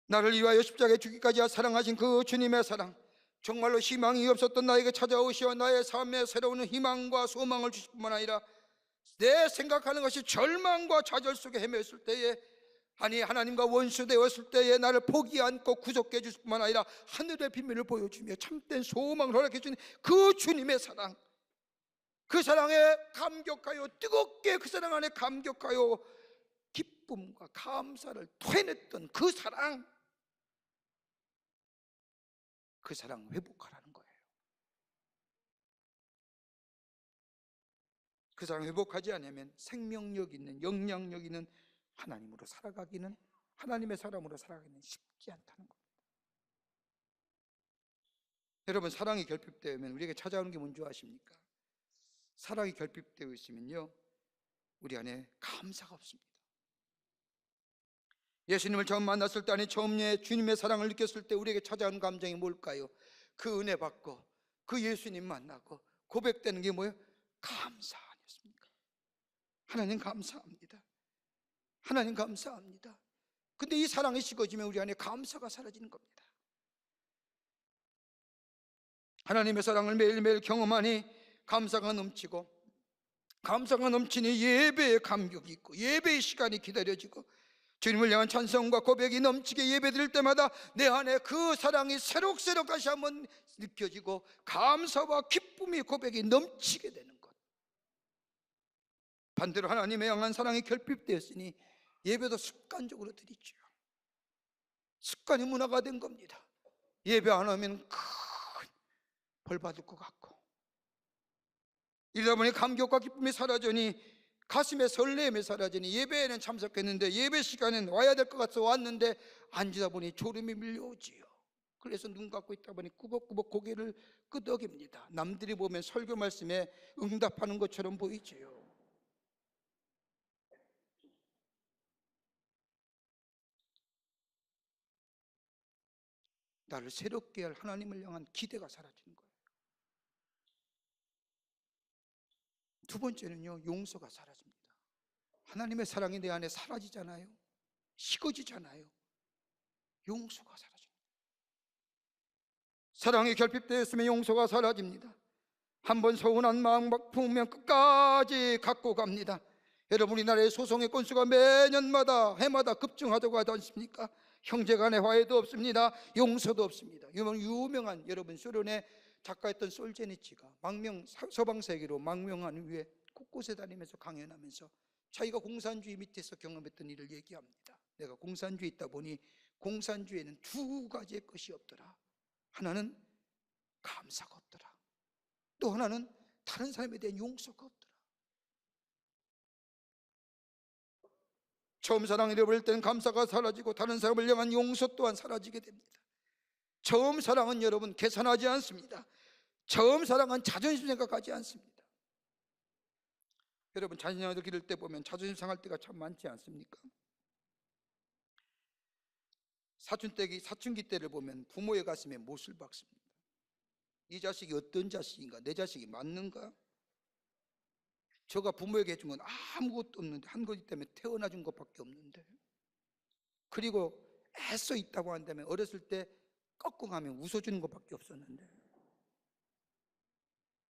나를 위하여 십자가에 죽기까지 사랑하신 그 주님의 사랑, 정말로 희망이 없었던 나에게 찾아오시어 나의 삶에 새로운 희망과 소망을 주실 뿐만 아니라 내 생각하는 것이 절망과 좌절 속에 헤맸을 때에, 아니 하나님과 원수되었을 때에 나를 포기 않고 구속해 주실 뿐만 아니라 하늘의 비밀을 보여주며 참된 소망을 허락해 주는 그 주님의 사랑, 그 사랑에 감격하여 뜨겁게 그 사랑 안에 감격하여 기쁨과 감사를 토해냈던 그 사랑, 그 사랑 회복하라는 거예요. 그 사랑 회복하지 않으면 생명력 있는, 영향력 있는 하나님으로 살아가기는, 하나님의 사람으로 살아가기는 쉽지 않다는 겁니다. 여러분, 사랑이 결핍되면 우리에게 찾아오는 게 뭔지 아십니까? 사랑이 결핍되어 있으면요 우리 안에 감사가 없습니다. 예수님을 처음 만났을 때, 아니 처음 주님의 사랑을 느꼈을 때 우리에게 찾아오는 감정이 뭘까요? 그 은혜 받고 그 예수님 만나고 고백되는 게 뭐예요? 감사 아니었습니까? 하나님 감사합니다. 하나님 감사합니다. 근데 이 사랑이 식어지면 우리 안에 감사가 사라지는 겁니다. 하나님의 사랑을 매일매일 경험하니 감사가 넘치고, 감사가 넘치니 예배의 감격이 있고 예배의 시간이 기다려지고 주님을 향한 찬송과 고백이 넘치게 예배드릴 때마다 내 안에 그 사랑이 새록새록 다시 한번 느껴지고 감사와 기쁨의 고백이 넘치게 되는 것. 반대로 하나님의 향한 사랑이 결핍되었으니 예배도 습관적으로 드리죠. 습관이 문화가 된 겁니다. 예배 안 하면 큰 벌 받을 것 같고, 이러다 보니 감격과 기쁨이 사라지니, 가슴에 설렘이 사라지니 예배에는 참석했는데 예배 시간엔 와야 될 것 같아서 왔는데 앉으다 보니 졸음이 밀려오지요. 그래서 눈 감고 있다 보니 꾸벅꾸벅 고개를 끄덕입니다. 남들이 보면 설교 말씀에 응답하는 것처럼 보이지요. 나를 새롭게 할 하나님을 향한 기대가 사라지는 거예요. 두 번째는요, 용서가 사라집니다. 하나님의 사랑이 내 안에 사라지잖아요. 식어지잖아요. 용서가 사라집니다. 사랑이 결핍되었으면 용서가 사라집니다. 한번 서운한 마음 품으면 끝까지 갖고 갑니다. 여러분, 우리나라의 소송의 건수가 매년마다 해마다 급증하다고 하지 않습니까? 형제간의 화해도 없습니다. 용서도 없습니다. 유명한 여러분 소련의 작가였던 솔제니치가 서방 세계로 망명한 후에 곳곳에 다니면서 강연하면서 자기가 공산주의 밑에서 경험했던 일을 얘기합니다. 내가 공산주의에 있다 보니 공산주의에는 두 가지의 것이 없더라. 하나는 감사가 없더라. 또 하나는 다른 사람에 대한 용서가 없더라. 처음 사랑을 잃어버릴 때는 감사가 사라지고 다른 사람을 향한 용서 또한 사라지게 됩니다. 처음 사랑은 여러분 계산하지 않습니다. 처음 사랑은 자존심 생각하지 않습니다. 여러분, 자녀들 기를 때 보면 자존심 상할 때가 참 많지 않습니까? 사춘기 때를 보면 부모의 가슴에 못을 박습니다. 이 자식이 어떤 자식인가? 내 자식이 맞는가? 저가 부모에게 해준 건 아무것도 없는데, 한 가지 때문에 태어나 준 것밖에 없는데, 그리고 애써 있다고 한다면 어렸을 때 꺽꺽하면 웃어주는 것밖에 없었는데,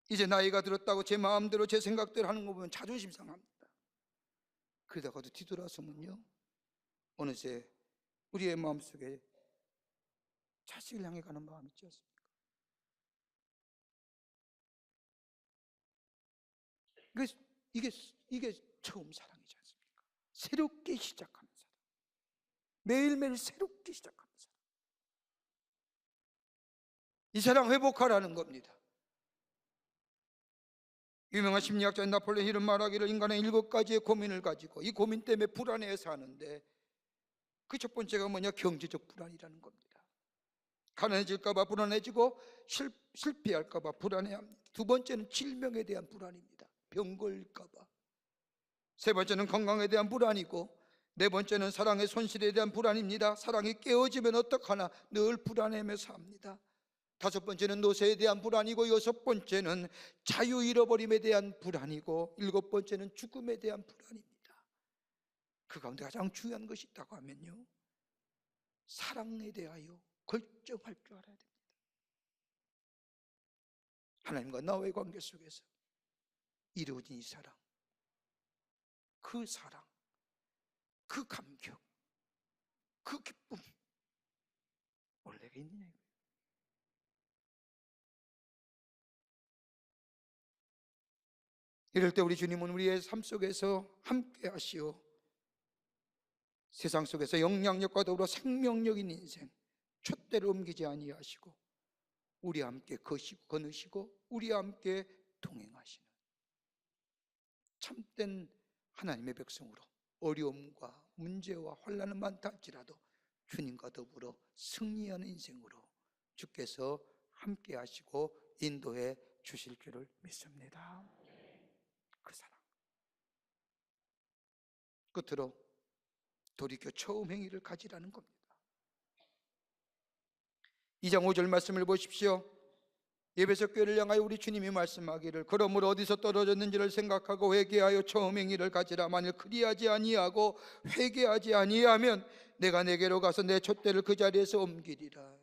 이제 나이가 들었다고 제 마음대로 제 생각대로 하는 거 보면 자존심 상합니다. 그러다가도 뒤돌아서면요, 어느새 우리의 마음속에 자식을 향해 가는 마음이 있지 않습니까? 이게 처음 사랑이지 않습니까? 새롭게 시작하는 사랑, 매일매일 새롭게 시작하는 사랑. 이 사랑 회복하라는 겁니다. 유명한 심리학자 나폴레옹 힐은 말하기를 인간은 7가지의 고민을 가지고 이 고민 때문에 불안해해 사는데, 그 첫 번째가 뭐냐? 경제적 불안이라는 겁니다. 가난해질까 봐 불안해지고 실패할까 봐 불안해합니다. 두 번째는 질병에 대한 불안입니다. 병 걸릴까 봐. 세 번째는 건강에 대한 불안이고, 네 번째는 사랑의 손실에 대한 불안입니다. 사랑이 깨어지면 어떡하나 늘 불안해하며 삽니다. 다섯 번째는 노쇠에 대한 불안이고, 여섯 번째는 자유 잃어버림에 대한 불안이고, 일곱 번째는 죽음에 대한 불안입니다. 그 가운데 가장 중요한 것이 있다고 하면요, 사랑에 대하여 결정할 줄 알아야 됩니다. 하나님과 나와의 관계 속에서 이루어진 이 사랑, 그 사랑, 그 감격, 그 기쁨, 원래 내가 있느냐 이거예요. 이럴 때 우리 주님은 우리의 삶 속에서 함께 하시오, 세상 속에서 영향력과 더불어 생명력인 인생 촛대를 옮기지 아니하시고 우리와 함께 거시고 거느시고 우리와 함께 동행하시는 참된 하나님의 백성으로 어려움과 문제와 환난은 많다 할지라도 주님과 더불어 승리하는 인생으로 주께서 함께 하시고 인도해 주실 줄을 믿습니다. 그 사랑, 끝으로 돌이켜 처음 행위를 가지라는 겁니다. 2장 5절 말씀을 보십시오. 에베소 교회를 향하여 우리 주님이 말씀하기를, 그러므로 어디서 떨어졌는지를 생각하고 회개하여 처음 행위를 가지라. 만일 그리하지 아니하고 회개하지 아니하면 내가 내게로 가서 내 촛대를 그 자리에서 옮기리라.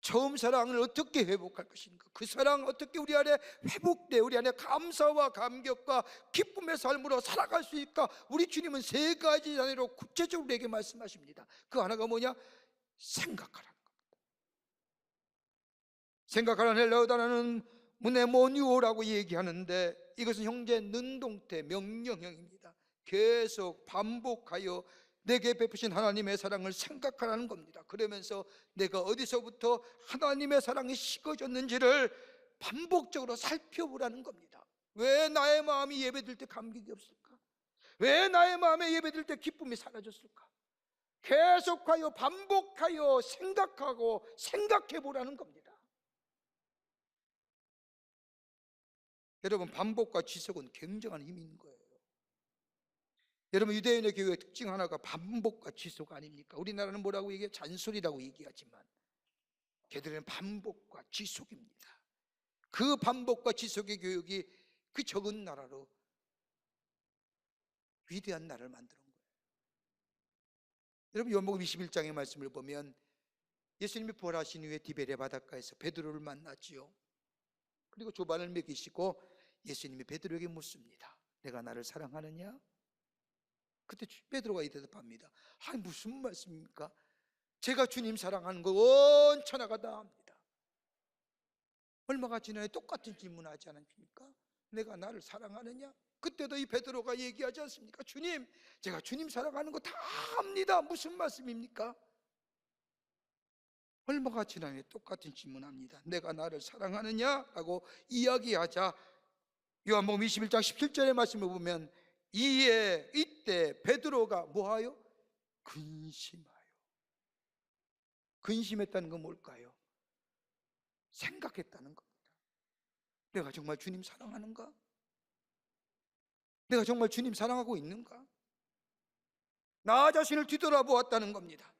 처음 사랑을 어떻게 회복할 것인가? 그 사랑 어떻게 우리 안에 회복돼 우리 안에 감사와 감격과 기쁨의 삶으로 살아갈 수 있을까? 우리 주님은 세 가지 단위로 구체적으로 우리에게 말씀하십니다. 그 하나가 뭐냐? 생각하라는 겁니다. 생각하라는 헬라어 단어는 무네모니오라고 얘기하는데, 이것은 형제 능동태 명령형입니다. 계속 반복하여 내게 베푸신 하나님의 사랑을 생각하라는 겁니다. 그러면서 내가 어디서부터 하나님의 사랑이 식어졌는지를 반복적으로 살펴보라는 겁니다. 왜 나의 마음이 예배드릴 때 감격이 없을까? 왜 나의 마음에 예배드릴 때 기쁨이 사라졌을까? 계속하여 반복하여 생각하고 생각해보라는 겁니다. 여러분, 반복과 지속은 굉장한 힘이 있는 거예요. 여러분, 유대인의 교회의 특징 하나가 반복과 지속 아닙니까? 우리나라는 뭐라고 얘기해요? 잔소리라고 얘기하지만 걔들은 반복과 지속입니다. 그 반복과 지속의 교육이 그 적은 나라로 위대한 나라를 만드는 거예요. 여러분 요한복음 21장의 말씀을 보면 예수님이 부활하신 후에 디베레 바닷가에서 베드로를 만났지요. 그리고 조반을 먹이시고 예수님이 베드로에게 묻습니다. 내가 나를 사랑하느냐? 그때 베드로가 이 대답합니다. 아니 무슨 말씀입니까? 제가 주님 사랑하는 거 온 천하가 다 압니다. 얼마가 지나야 똑같은 질문하지 않습니까? 내가 나를 사랑하느냐? 그때도 이 베드로가 얘기하지 않습니까? 주님, 제가 주님 사랑하는 거 다 압니다. 무슨 말씀입니까? 얼마가 지나야 똑같은 질문합니다. 내가 나를 사랑하느냐? 라고 이야기하자 요한복음 21장 17절의 말씀을 보면 이때 베드로가 뭐하여? 근심하여. 근심했다는 건 뭘까요? 생각했다는 겁니다. 내가 정말 주님 사랑하는가? 내가 정말 주님 사랑하고 있는가? 나 자신을 뒤돌아보았다는 겁니다.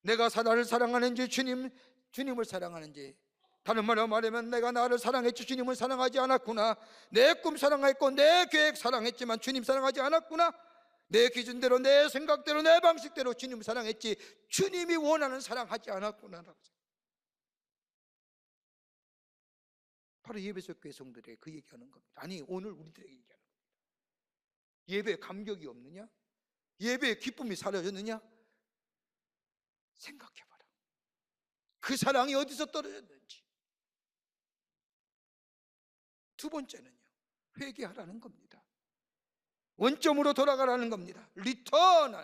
내가 나를 사랑하는지 주님을 사랑하는지, 다른 말로 말하면 내가 나를 사랑했지 주님을 사랑하지 않았구나. 내 꿈 사랑했고 내 계획 사랑했지만 주님 사랑하지 않았구나. 내 기준대로 내 생각대로 내 방식대로 주님을 사랑했지 주님이 원하는 사랑하지 않았구나라고. 바로 예배소 교회 성도들에게 그 얘기하는 겁니다. 아니 오늘 우리들에게 얘기하는 겁니다. 예배에 감격이 없느냐? 예배의 기쁨이 사라졌느냐? 생각해봐라. 그 사랑이 어디서 떨어졌는지. 두 번째는요, 회개하라는 겁니다. 원점으로 돌아가라는 겁니다. 리턴.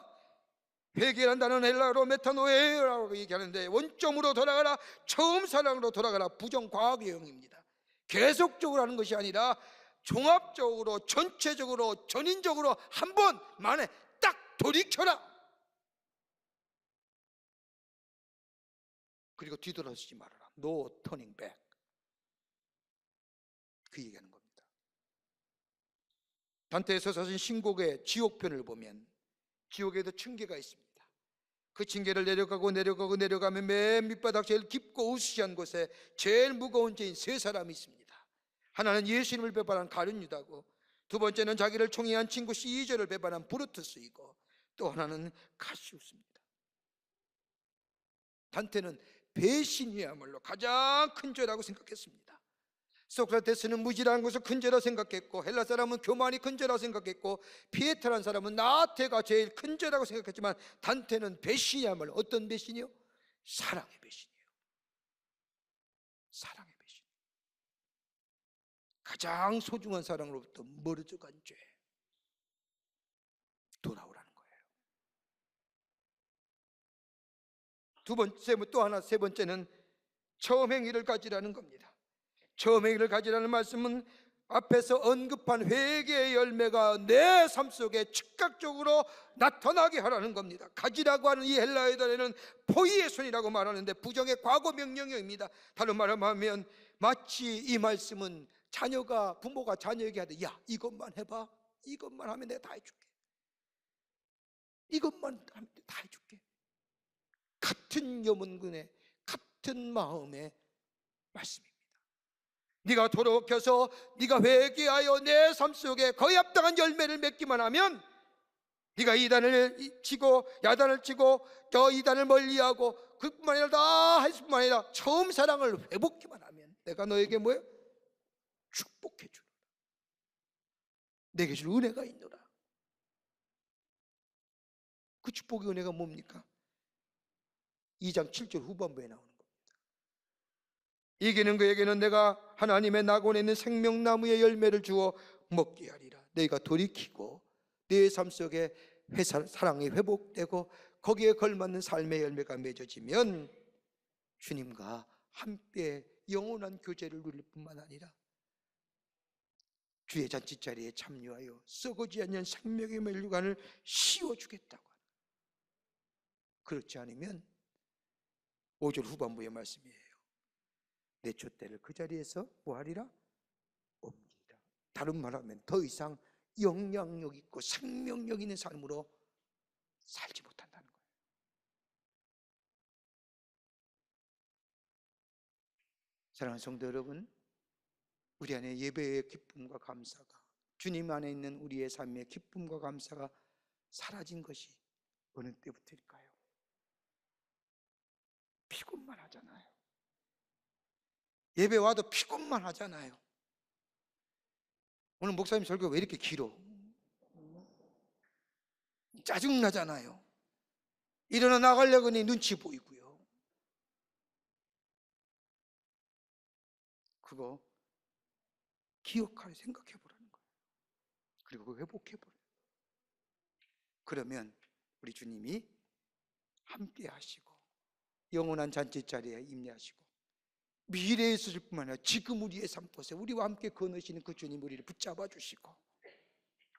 회개란 단어는 헬라어로 메타노에라고 얘기하는데 원점으로 돌아가라, 처음 사랑으로 돌아가라, 부정과학용입니다. 계속적으로 하는 것이 아니라 종합적으로, 전체적으로, 전인적으로 한 번 만에 딱 돌이켜라. 그리고 뒤돌아서지 말아라. No turning back. 그 얘기하는 겁니다. 단테에서 사신 신곡의 지옥편을 보면 지옥에도 층계가 있습니다. 그 층계를 내려가면 맨 밑바닥 제일 깊고 으스시한 곳에 제일 무거운 죄인 세 사람이 있습니다. 하나는 예수님을 배반한 가룟 유다고, 두 번째는 자기를 총애한 친구 시저를 배반한 브루투스이고, 또 하나는 카시우스입니다. 단테는 배신이야말로 가장 큰 죄라고 생각했습니다. 소크라테스는 무지라는 것을 큰 죄라 생각했고, 헬라 사람은 교만이 큰 죄라고 생각했고, 피에타라는 사람은 나태가 제일 큰 죄라고 생각했지만 단테는 배신이야말로 어떤 배신이요? 사랑의 배신이에요. 사랑의 배신. 가장 소중한 사랑으로부터 멀어져 간 죄. 돌아오라는 거예요. 세 번째는 처음 행위를 가지라는 겁니다. 처음 행위를 가지라는 말씀은 앞에서 언급한 회개의 열매가 내 삶 속에 즉각적으로 나타나게 하라는 겁니다. 가지라고 하는 이 헬라어 단어는 포이에손이라고 말하는데 부정의 과거 명령형입니다. 다른 말로 하면 마치 이 말씀은 부모가 자녀에게 하되, 야 이것만 해봐, 이것만 하면 내가 다 해줄게, 이것만 하면 다 해줄게. 같은 염원근의 같은 마음의 말씀입니다. 네가 돌이켜서 네가 회개하여 내 삶 속에 거의 합당한 열매를 맺기만 하면, 네가 이단을 치고 야단을 치고 저 이단을 멀리하고 그뿐만 아니라 다 할 뿐만 아니라 처음 사랑을 회복기만 하면 내가 너에게 뭐예요? 축복해 주노라. 내게 줄 은혜가 있노라. 그 축복의 은혜가 뭡니까? 2장 7절 후반부에 나오는 겁니다. 이기는 그에게는 내가 하나님의 낙원에 있는 생명나무의 열매를 주어 먹게 하리라. 너희가 돌이키고 내 삶 속에 사랑이 회복되고 거기에 걸맞는 삶의 열매가 맺어지면 주님과 함께 영원한 교제를 누릴 뿐만 아니라 주의 잔치자리에 참여하여 썩어지 않는 생명의 멸류관을 씌워주겠다고 하는. 그렇지 않으면 5절 후반부의 말씀이에요. 내 촛대를 그 자리에서 뭐하리라? 옮기리라. 다른 말하면 더 이상 영향력 있고 생명력 있는 삶으로 살지 못한다는 거예요. 사랑하는 성도 여러분, 우리 안에 예배의 기쁨과 감사가, 주님 안에 있는 우리의 삶의 기쁨과 감사가 사라진 것이 어느 때부터일까요? 피곤만 하잖아요. 예배 와도 피곤만 하잖아요. 오늘 목사님 설교 왜 이렇게 길어? 짜증나잖아요. 일어나 나가려고 하니 눈치 보이고요. 그거 기억하려 생각해 보라는 거예요. 그리고 그거 회복해 보라는 거예요. 그러면 우리 주님이 함께 하시고 영원한 잔치 자리에 임재하시고 미래에 있을 뿐만 아니라 지금 우리의 삶곳에 우리와 함께 거느시는 그 주님 우리를 붙잡아 주시고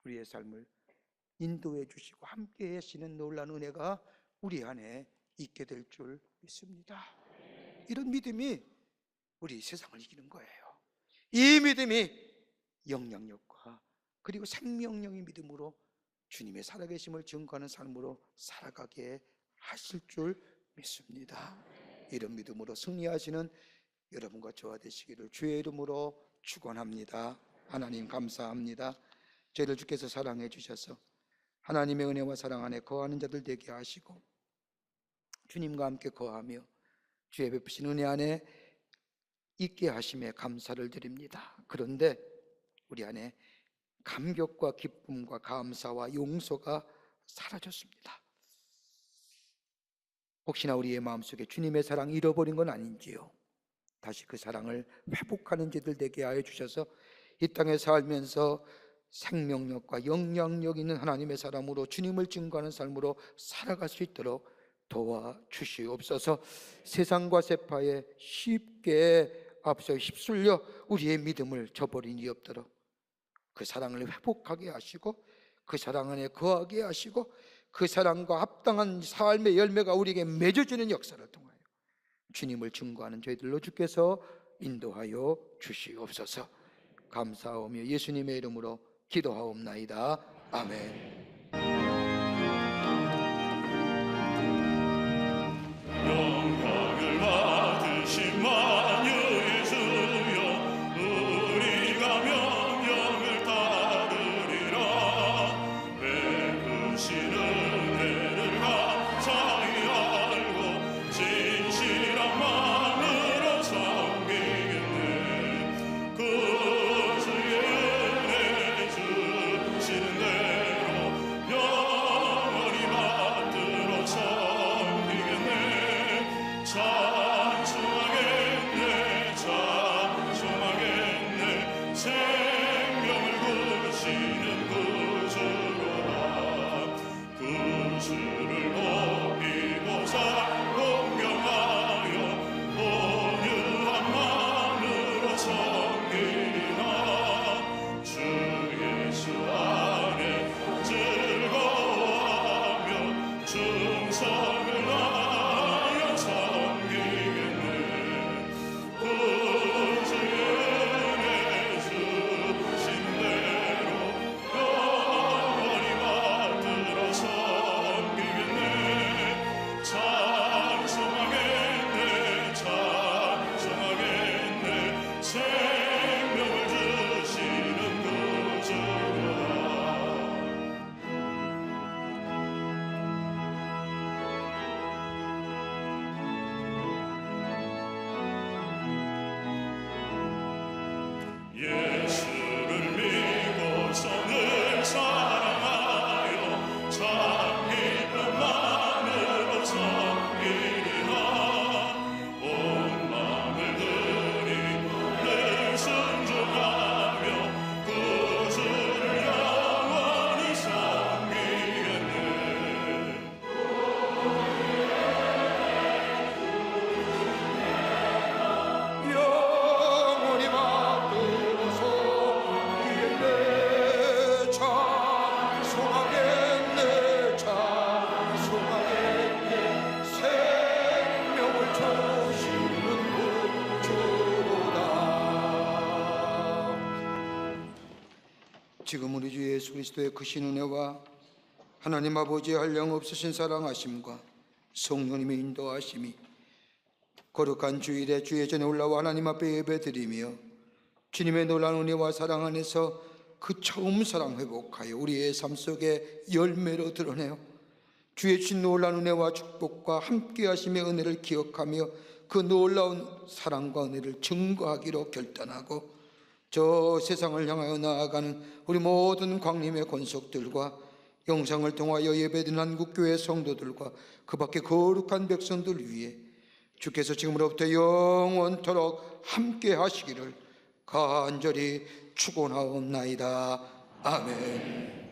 우리의 삶을 인도해 주시고 함께 하시는 놀라운 은혜가 우리 안에 있게 될 줄 믿습니다. 이런 믿음이 우리 세상을 이기는 거예요. 이 믿음이 영향력과 그리고 생명력의 믿음으로 주님의 살아계심을 증거하는 삶으로 살아가게 하실 줄 믿습니다. 이런 믿음으로 승리하시는 여러분과 저와 되시기를 주의 이름으로 축원합니다. 하나님 감사합니다. 저희를 주께서 사랑해 주셔서 하나님의 은혜와 사랑 안에 거하는 자들 되게 하시고 주님과 함께 거하며 주의 베푸신 은혜 안에 있게 하심에 감사를 드립니다. 그런데 우리 안에 감격과 기쁨과 감사와 용서가 사라졌습니다. 혹시나 우리의 마음속에 주님의 사랑 잃어버린 건 아닌지요? 다시 그 사랑을 회복하는 자들 되게 하여 주셔서 이 땅에 살면서 생명력과 영향력 있는 하나님의 사람으로 주님을 증거하는 삶으로 살아갈 수 있도록 도와주시옵소서. 세상과 세파에 쉽게 앞서 휩쓸려 우리의 믿음을 저버린 이 없도록 그 사랑을 회복하게 하시고 그 사랑 안에 거하게 하시고 그 사랑과 합당한 삶의 열매가 우리에게 맺어지는 역사를 통하여 주님을 증거하는 저희들로 주께서 인도하여 주시옵소서. 감사하며 예수님의 이름으로 기도하옵나이다. 아멘. 영광을 받으신 만유의 주여 우리가 명령을 따르리라. 베푸신 은혜를 감사히 알고 진실한 마음으로 섬기겠네. 구주의 은혜 주시는 대로 영원히 받들어 섬기겠네. 찬송하겠네 찬송하겠네. 생명을 주시는 구주로라. 구주를 높이고자 공경하여 온유한 마음으로 섬기리라. 주 예수 안에 즐거워하며 충성을 다하여 섬기겠네. 구주의 은혜 주신 대로 영원히 받들어 섬기겠네. 찬송하겠네 찬송하겠네. 생명을 주시는 구주로다. 예수를 믿고서 늘 사랑하여 참 기쁨만으로 섬기리라. 온 마음을 들이 늘 순종하며 구주를 영원히 섬기겠네. 영원히 받들어서 이겠네. 찬송하겠네 찬송하겠네. 생명을 주시는 구주로다. 지금 우리 주 예수 그리스도의 크신 은혜와 하나님 아버지의 한량없으신 사랑하심과 성령님의 인도하심이 거룩한 주일에 주의 전에 올라와 하나님 앞에 예배드리며 주님의 놀라운 은혜와 사랑 안에서 그 처음 사랑 회복하여 우리의 삶 속에 열매로 드러내요 주의 주신 놀라운 은혜와 축복과 함께 하심의 은혜를 기억하며 그 놀라운 사랑과 은혜를 증거하기로 결단하고 저 세상을 향하여 나아가는 우리 모든 광림의 권속들과 영상을 통하여 예배드리는 한국교회 성도들과 그 밖에 거룩한 백성들 위해 주께서 지금으로부터 영원토록 함께 하시기를 간절히 축원하옵나이다. 아멘.